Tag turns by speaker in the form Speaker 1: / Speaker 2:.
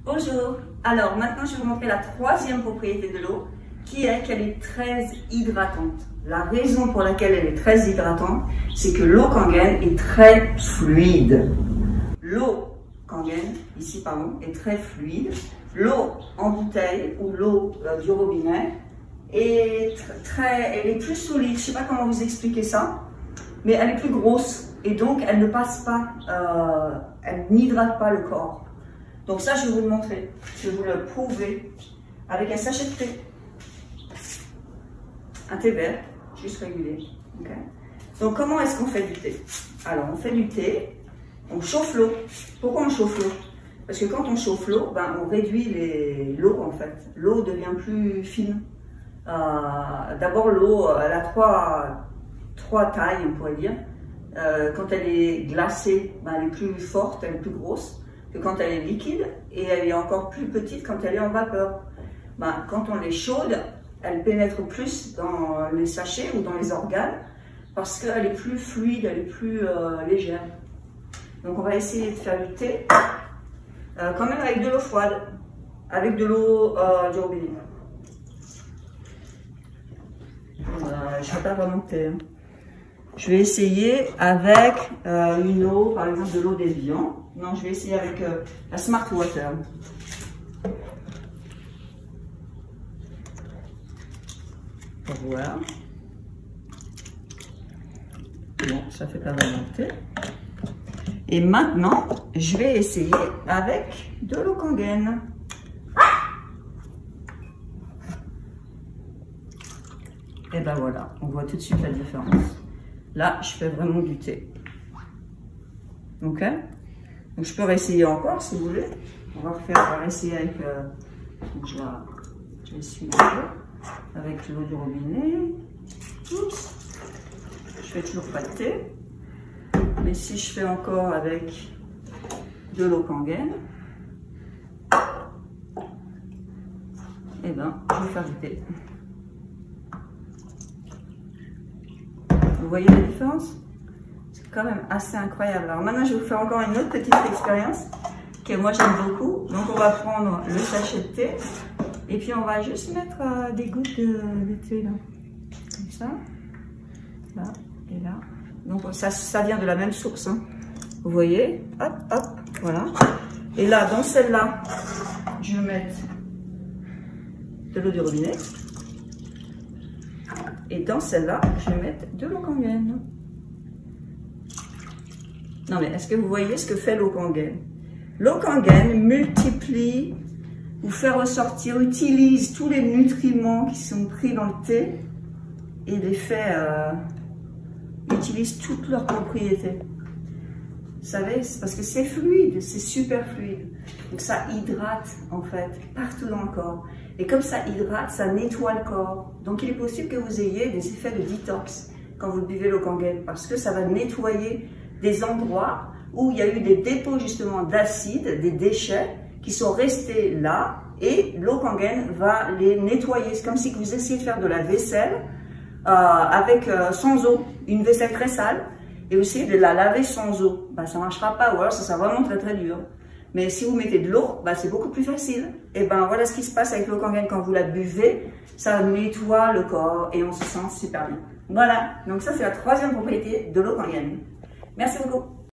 Speaker 1: Bonjour, alors maintenant je vais vous montrer la troisième propriété de l'eau qui est qu'elle est très hydratante. La raison pour laquelle elle est très hydratante, c'est que l'eau Kangen est très fluide. L'eau Kangen, ici pardon, est très fluide. L'eau en bouteille ou l'eau du robinet est elle est plus solide. Je ne sais pas comment vous expliquer ça, mais elle est plus grosse et donc elle ne passe pas, elle n'hydrate pas le corps. Donc ça, je vais vous le montrer, je vais vous le prouver avec un sachet de thé, un thé vert, juste régulier. Okay. Donc comment est-ce qu'on fait du thé? Alors on fait du thé, on chauffe l'eau. Pourquoi on chauffe l'eau? Parce que quand on chauffe l'eau, ben, on réduit l'eau en fait. L'eau devient plus fine. D'abord l'eau, elle a trois tailles, on pourrait dire. Quand elle est glacée, ben, elle est plus forte, elle est plus grosse que quand elle est liquide, et elle est encore plus petite quand elle est en vapeur. Ben, quand on les chaude, elle pénètre plus dans les sachets ou dans les organes parce qu'elle est plus fluide, elle est plus légère. Donc on va essayer de faire du thé quand même avec de l'eau froide, avec de l'eau du robinet. Je ne fais pas vraiment de thé. Hein. Je vais essayer avec une eau, par exemple de l'eau d'Evian. Non, je vais essayer avec la Smart Water. Pour voir. Bon, ça fait pas vraiment de thé. Et maintenant, je vais essayer avec de l'eau Kangen. Et ben voilà, on voit tout de suite la différence. Là, je fais vraiment du thé. Ok? Donc, je peux réessayer encore si vous voulez. On va essayer avec. Je vais essuyer avec l'eau du robinet. Oups. Je fais toujours pas de thé. Mais si je fais encore avec de l'eau Kangen, eh ben, je vais faire du thé. Vous voyez la différence? C'est quand même assez incroyable. Alors maintenant, je vais vous faire encore une autre petite expérience que moi j'aime beaucoup. Donc on va prendre le sachet de thé et puis on va juste mettre des gouttes de thé là, comme ça, là et là. Donc ça vient de la même source. Hein. Vous voyez? Hop, hop, voilà. Et là, dans celle-là, je vais mettre de l'eau du robinet. Et dans celle-là, je vais mettre de l'eau Kangen. Non mais est-ce que vous voyez ce que fait l'eau Kangen? L'eau Kangen multiplie ou fait ressortir, utilise tous les nutriments qui sont pris dans le thé et les fait, utilise toutes leurs propriétés. Vous savez, c'est parce que c'est fluide, c'est super fluide. Donc ça hydrate en fait partout dans le corps. Et comme ça hydrate, ça nettoie le corps. Donc il est possible que vous ayez des effets de détox quand vous buvez l'eau Kangen parce que ça va nettoyer des endroits où il y a eu des dépôts justement d'acide, des déchets qui sont restés là et l'eau Kangen va les nettoyer. C'est comme si vous essayez de faire de la vaisselle sans eau, une vaisselle très sale et vous essayez de la laver sans eau. Ben, ça ne marchera pas ou alors ça sera vraiment très très dur. Mais si vous mettez de l'eau, bah, c'est beaucoup plus facile. Et ben voilà ce qui se passe avec l'eau Kangen quand vous la buvez. Ça nettoie le corps et on se sent super bien. Voilà, donc ça c'est la troisième propriété de l'eau Kangen. Merci beaucoup.